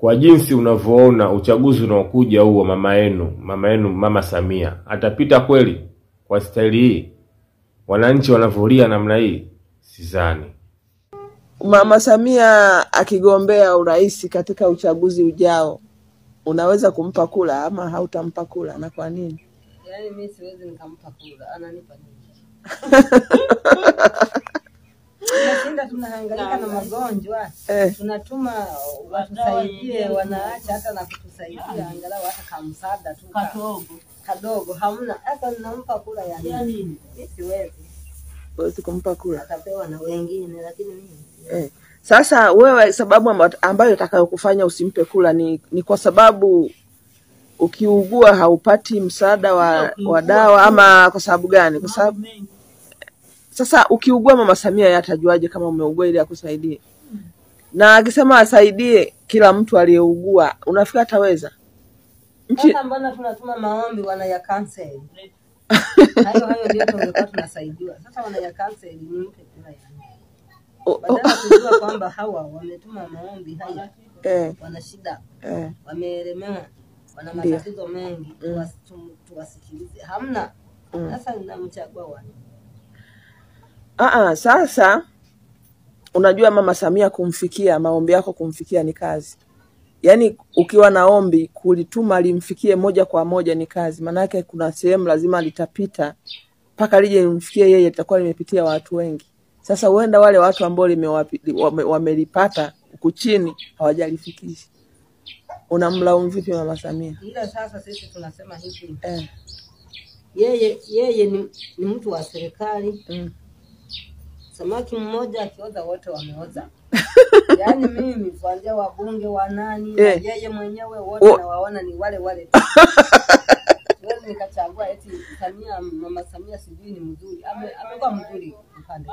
kwa jinsi unavyoona uchaguzi unaokuja huo mama Samia atapita kweli kwa staili hii? Wananchi wanavolia namna hii? Sidhani. Mama Samia akigombea urais katika uchaguzi ujao, unaweza kumpa kula ama hautampa kula, na kwa nini? Yaani mimi siwezi nikampa kula, ananipa nini? Tunashinda tunahangaika na magonjwa. Tunatuma watusaidie, wanaacha hata na kutusaidia angalau hata kama msaada tu kadogo hamna. Hata ninampa kula ya nini? Mimi siwezi kumpa kula. Atapewa na wengine, lakini mimi Sasa wewe sababu ambayo itakayokufanya usimpe kula ni kwa sababu ukiugua haupati msaada wa dawa, ama kwa sababu gani? Kwa sababu sasa ukiugua Mama Samia atajuaje kama umeugua ili akusaidie? Na akisema asaidie kila mtu aliyeugua, unafikiri ataweza? Sasa mbona tunatuma maombi wana ya cancel? Hayo ndio tungekuwa tunasaidiwa. Sasa wana ya cancel ni mpe kula yani. Badala kujua kwamba hawa wametuma maombi haya. Wana shida. Wameelemewa. Wana matatizo mengi. Tuwasikilize. Hamna. Sasa ninamchagua wani. Sasa unajua Mama Samia kumfikia, maombi yako kumfikia ni kazi. Yaani ukiwa na ombi kulituma limfikie moja kwa moja ni kazi. Manake kuna sehemu lazima litapita mpaka lije limfikie yeye, litakuwa limepitia watu wengi. Sasa huenda wale watu ambao wamelipata huku chini hawajalifikisha. Unamlaumu vipi Mama Samia? Ila sasa sisi tunasema hivi. Yeye ni mtu wa serikali. Samaki mmoja akioza wote wameoza. Yaani mimi kuanzia wabunge wa nani na yeye mwenyewe wote nawaona ni wale. Siwezi nikachagua eti Mama Samia sijui ni mzuri. Amekuwa mzuri upande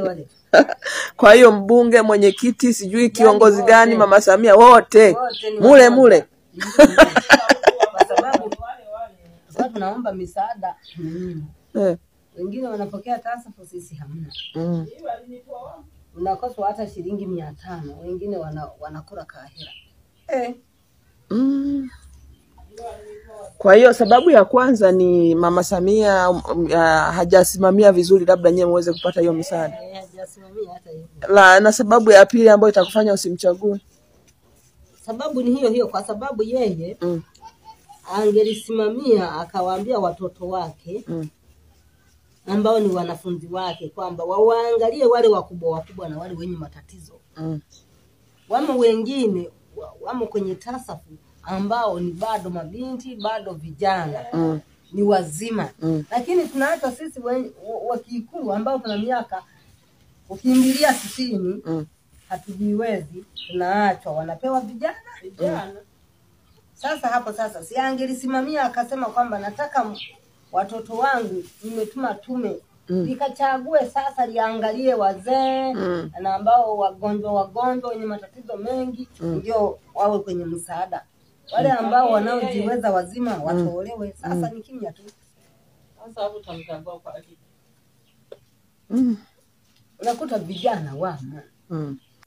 wale. Kwa hiyo mbunge, mwenyekiti, sijui kiongozi gani, Mama Samia wote mule. Kwa sababu tunaomba misaada. Wengine wanapokea tasafu, sisi hamna. Unakoswa hata shilingi 500, wengine wanakula kahera. Kwa hiyo sababu ya kwanza ni Mama Samia hajasimamia vizuri, labda nyewe muweze kupata hiyo misaada. Hajasimamia hata hivyo. Na sababu ya pili ambayo itakufanya usimchague? Sababu ni hiyo kwa sababu yeye angelisimamia akawaambia watoto wake ambao ni wanafunzi wake kwamba waangalie wale wakubwa na wale wenye matatizo. Wamo wengine wamo kwenye tasafu ambao ni bado mabinti, bado vijana, ni wazima. Lakini tunaacha sisi wakikuu ambao tuna miaka ukimbilia 60 hatujiwezi, tunaachwa wanapewa vijana. Sasa si angelisimamia akasema kwamba nataka watoto wangu nimetuma tume likachague sasa liangalie wazee na ambao wagonjwa wenye matatizo mengi ndio wawe kwenye msaada. Wale ambao wanaojiweza wazima watolewe. Sasa ni kimya tu. Sasa hapo tamtambua kwa akili. Unakuta vijana wamo.